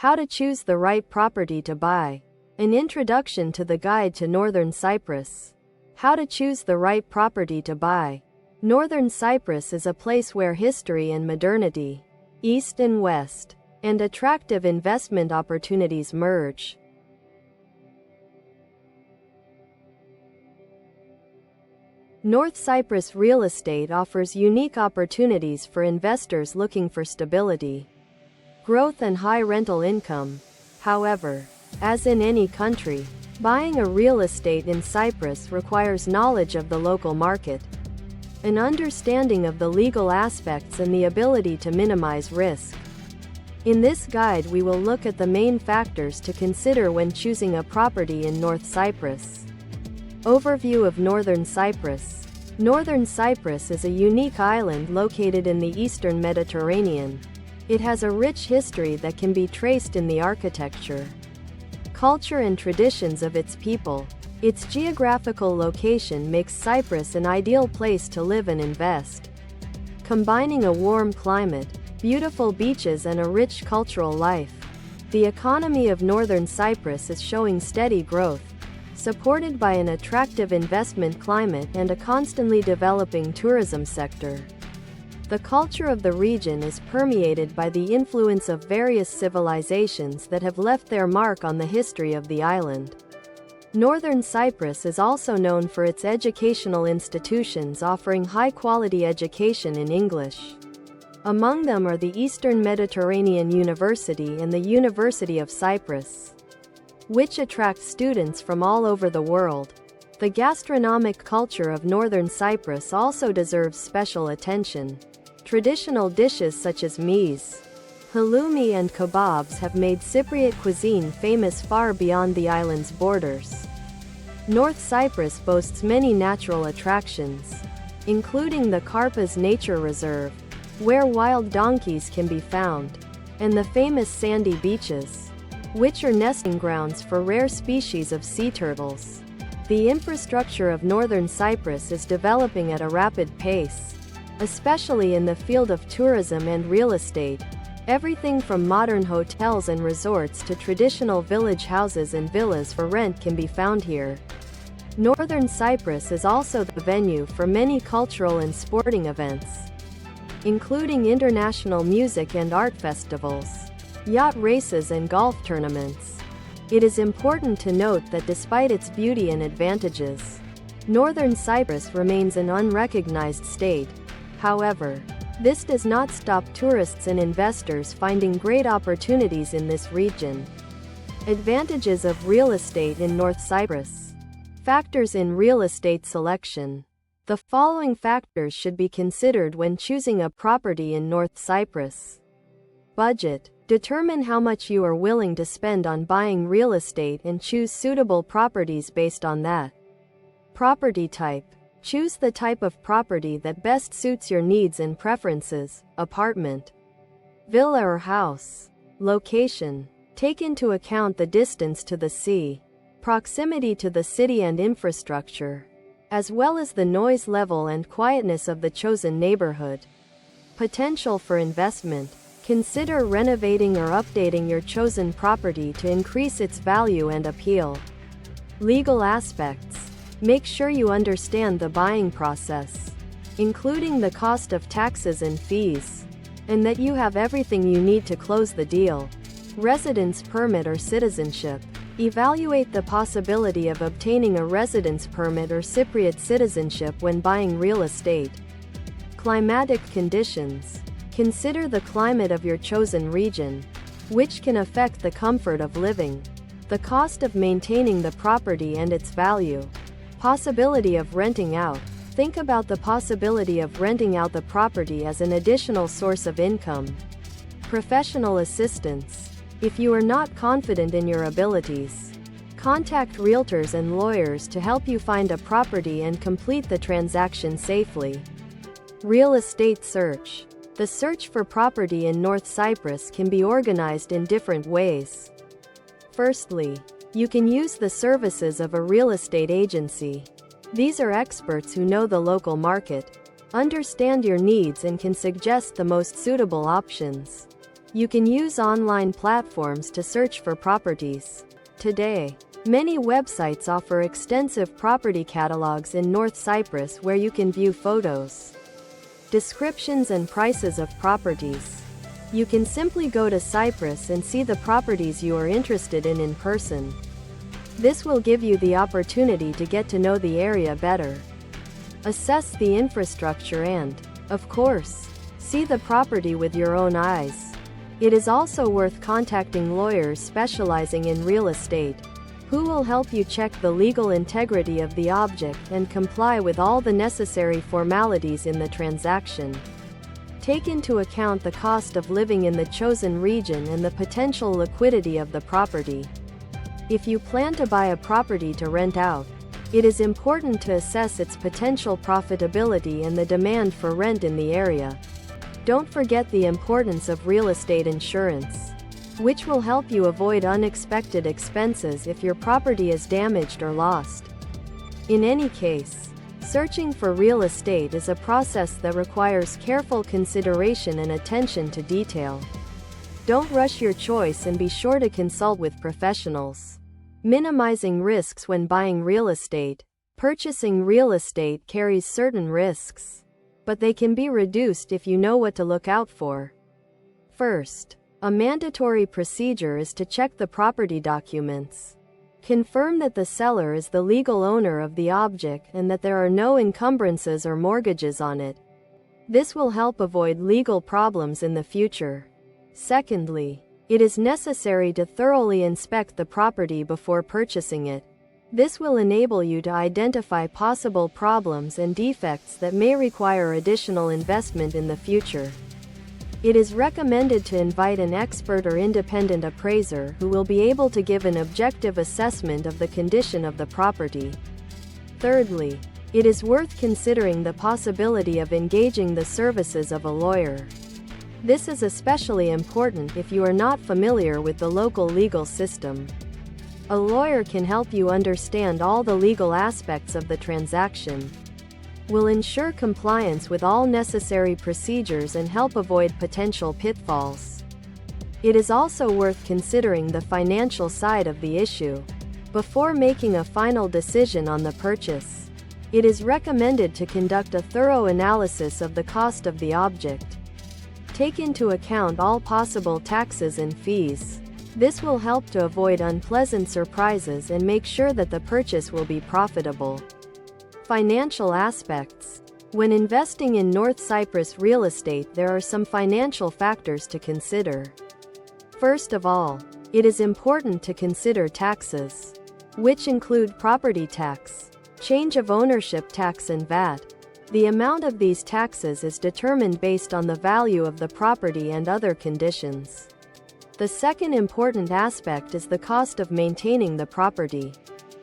How to choose the right property to buy. An introduction to the guide to Northern Cyprus. How to choose the right property to buy. Northern Cyprus is a place where history and modernity, East and West, and attractive investment opportunities merge. North Cyprus real estate offers unique opportunities for investors looking for stability, growth and high rental income. However, as in any country, buying a real estate in Cyprus requires knowledge of the local market, an understanding of the legal aspects and the ability to minimize risk. In this guide we will look at the main factors to consider when choosing a property in North Cyprus. Overview of Northern Cyprus. Northern Cyprus is a unique island located in the eastern Mediterranean. It has a rich history that can be traced in the architecture, culture and traditions of its people. Its geographical location makes Cyprus an ideal place to live and invest, combining a warm climate, beautiful beaches and a rich cultural life. The economy of Northern Cyprus is showing steady growth, supported by an attractive investment climate and a constantly developing tourism sector. The culture of the region is permeated by the influence of various civilizations that have left their mark on the history of the island. Northern Cyprus is also known for its educational institutions offering high-quality education in English. Among them are the Eastern Mediterranean University and the University of Cyprus, which attract students from all over the world. The gastronomic culture of Northern Cyprus also deserves special attention. Traditional dishes such as meze, halloumi and kebabs have made Cypriot cuisine famous far beyond the island's borders. North Cyprus boasts many natural attractions, including the Karpas Nature Reserve, where wild donkeys can be found, and the famous sandy beaches, which are nesting grounds for rare species of sea turtles. The infrastructure of Northern Cyprus is developing at a rapid pace, especially in the field of tourism and real estate. Everything from modern hotels and resorts to traditional village houses and villas for rent can be found here. Northern Cyprus is also the venue for many cultural and sporting events, including international music and art festivals, yacht races and golf tournaments. It is important to note that despite its beauty and advantages, Northern Cyprus remains an unrecognized state. However, this does not stop tourists and investors finding great opportunities in this region. Advantages of real estate in North Cyprus. Factors in real estate selection. The following factors should be considered when choosing a property in North Cyprus. Budget. Determine how much you are willing to spend on buying real estate and choose suitable properties based on that. Property type. Choose the type of property that best suits your needs and preferences: apartment, villa or house. Location. Take into account the distance to the sea, proximity to the city and infrastructure, as well as the noise level and quietness of the chosen neighborhood. Potential for investment. Consider renovating or updating your chosen property to increase its value and appeal. Legal aspects. Make sure you understand the buying process, including the cost of taxes and fees, and that you have everything you need to close the deal. Residence permit or citizenship. Evaluate the possibility of obtaining a residence permit or Cypriot citizenship when buying real estate. Climatic conditions. Consider the climate of your chosen region, which can affect the comfort of living, the cost of maintaining the property and its value. Possibility of renting out. Think about the possibility of renting out the property as an additional source of income. Professional assistance. If you are not confident in your abilities, contact realtors and lawyers to help you find a property and complete the transaction safely. Real estate search. The search for property in North Cyprus can be organized in different ways. Firstly, you can use the services of a real estate agency. These are experts who know the local market, understand your needs and can suggest the most suitable options. You can use online platforms to search for properties. Today, many websites offer extensive property catalogs in North Cyprus where you can view photos, descriptions and prices of properties. You can simply go to Cyprus and see the properties you are interested in person. This will give you the opportunity to get to know the area better, assess the infrastructure and, of course, see the property with your own eyes. It is also worth contacting lawyers specializing in real estate, who will help you check the legal integrity of the object and comply with all the necessary formalities in the transaction. Take into account the cost of living in the chosen region and the potential liquidity of the property. If you plan to buy a property to rent out, it is important to assess its potential profitability and the demand for rent in the area. Don't forget the importance of real estate insurance, which will help you avoid unexpected expenses if your property is damaged or lost. In any case, searching for real estate is a process that requires careful consideration and attention to detail. Don't rush your choice and be sure to consult with professionals. Minimizing risks when buying real estate. Purchasing real estate carries certain risks, but they can be reduced if you know what to look out for. First, a mandatory procedure is to check the property documents. Confirm that the seller is the legal owner of the object and that there are no encumbrances or mortgages on it. This will help avoid legal problems in the future. Secondly, it is necessary to thoroughly inspect the property before purchasing it. This will enable you to identify possible problems and defects that may require additional investment in the future. It is recommended to invite an expert or independent appraiser who will be able to give an objective assessment of the condition of the property. Thirdly, it is worth considering the possibility of engaging the services of a lawyer. This is especially important if you are not familiar with the local legal system. A lawyer can help you understand all the legal aspects of the transaction, will ensure compliance with all necessary procedures and help avoid potential pitfalls. It is also worth considering the financial side of the issue. Before making a final decision on the purchase, it is recommended to conduct a thorough analysis of the cost of the object. Take into account all possible taxes and fees. This will help to avoid unpleasant surprises and make sure that the purchase will be profitable. Financial aspects. When investing in North Cyprus real estate, there are some financial factors to consider. First of all, it is important to consider taxes, which include property tax, change of ownership tax and VAT. The amount of these taxes is determined based on the value of the property and other conditions. The second important aspect is the cost of maintaining the property.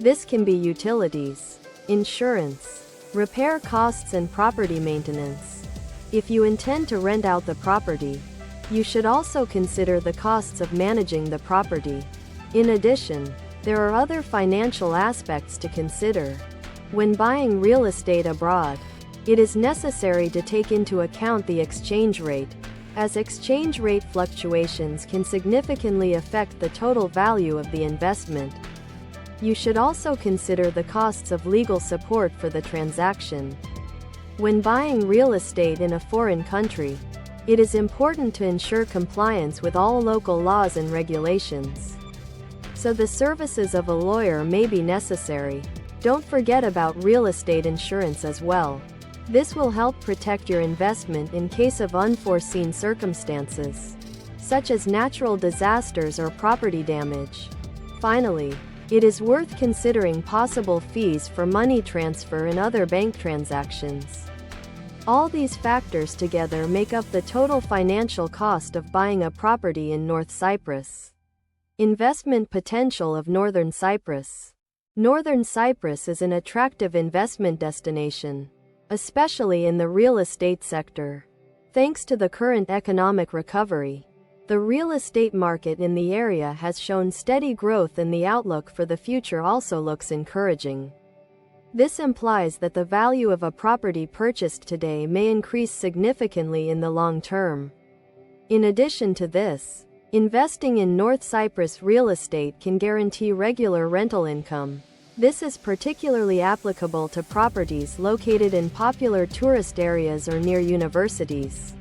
This can be utilities, insurance, repair costs and property maintenance. If you intend to rent out the property, you should also consider the costs of managing the property. In addition, there are other financial aspects to consider. When buying real estate abroad, it is necessary to take into account the exchange rate, as exchange rate fluctuations can significantly affect the total value of the investment. You should also consider the costs of legal support for the transaction. When buying real estate in a foreign country, it is important to ensure compliance with all local laws and regulations. So the services of a lawyer may be necessary. Don't forget about real estate insurance as well. This will help protect your investment in case of unforeseen circumstances, such as natural disasters or property damage. Finally, it is worth considering possible fees for money transfer and other bank transactions. All these factors together make up the total financial cost of buying a property in North Cyprus. Investment potential of Northern Cyprus. Northern Cyprus is an attractive investment destination, especially in the real estate sector. Thanks to the current economic recovery, the real estate market in the area has shown steady growth and the outlook for the future also looks encouraging. This implies that the value of a property purchased today may increase significantly in the long term. In addition to this, investing in North Cyprus real estate can guarantee regular rental income. This is particularly applicable to properties located in popular tourist areas or near universities.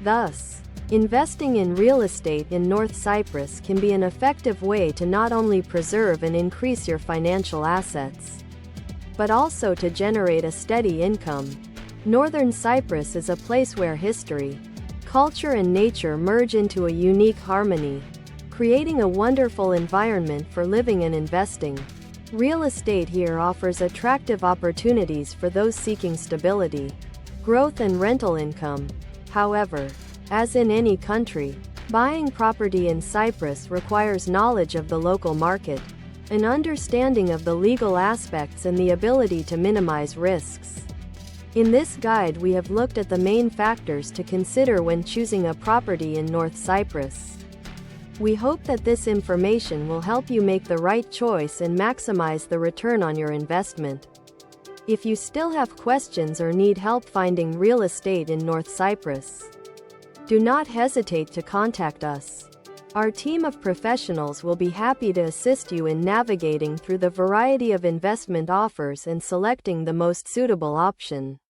Thus, investing in real estate in North Cyprus can be an effective way to not only preserve and increase your financial assets, but also to generate a steady income. Northern Cyprus is a place where history, culture and nature merge into a unique harmony, creating a wonderful environment for living and investing. Real estate here offers attractive opportunities for those seeking stability, growth and rental income. However, as in any country, buying property in Cyprus requires knowledge of the local market, an understanding of the legal aspects and the ability to minimize risks. In this guide we have looked at the main factors to consider when choosing a property in North Cyprus. We hope that this information will help you make the right choice and maximize the return on your investment. If you still have questions or need help finding real estate in North Cyprus, do not hesitate to contact us. Our team of professionals will be happy to assist you in navigating through the variety of investment offers and selecting the most suitable option.